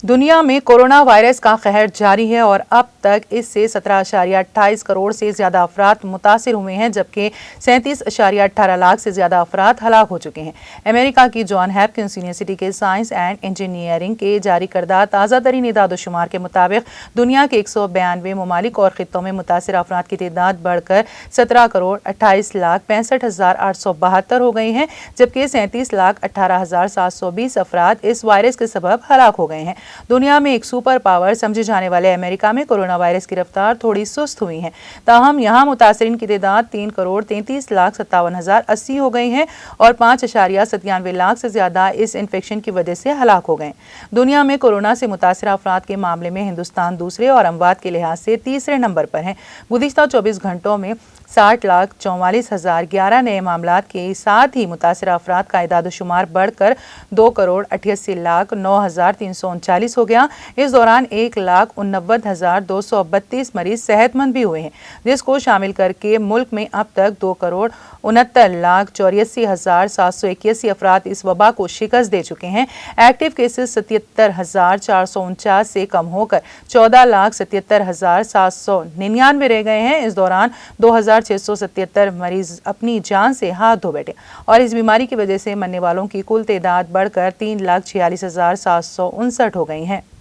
दुनिया में corona virus का कहर जारी है और अब तक इससे 17.28 करोड़ से ज्यादा अफराद मुतासिर हुए हैं, जबकि 37.18 लाख से ज्यादा अफराद हलाक हो चुके हैं। अमेरिका की जॉन हॉपकिंस यूनिवर्सिटी के साइंस एंड इंजीनियरिंग के जारी करदा ताज़ा तरीन इदाद-ओ-शुमार के मुताबिक दुनिया के 192 ममालिक और खित्तों में मुतासिर अफराद की तादाद बढ़कर 17.28,65,872 हो गई हैं, जबकि 37,18,720 अफराद इस वायरस के सबब हलाक हो गए हैं। दुनिया में एक सुपर पावर समझे जाने वाले अमेरिका में कोरोना वायरस की रफ्तार थोड़ी सुस्त हुई है। ताहम यहाँ मुतासरीन की तादाद 3,33,57,080 हो गई है और 5.97 लाख से ज्यादा इस इन्फेक्शन की वजह से हलाक हो गए। दुनिया में कोरोना से मुतासर अफराद के मामले में हिंदुस्तान दूसरे और अमवात के लिहाज से तीसरे नंबर पर है। गुज़िश्ता 24 घंटों में 60,44,011 नए मामलात के साथ ही मुतासर अफराद का इदाद-ओ-शुमार बढ़कर 2,88,09,339 हो गया। इस दौरान 1,89,232 मरीज सेहतमंद भी हुए हैं, जिसको शामिल करके मुल्क में अब तक 2,69,84,781 अफराद इस वबा को शिकस्त दे चुके हैं। एक्टिव केसेस 77,449 से कम होकर 14,77,799 रह गए हैं। इस दौरान 2,677 मरीज अपनी जान से हाथ धो बैठे और इस बीमारी की वजह से मरने वालों की कुल तादाद बढ़कर 3,46,759 हो गई है।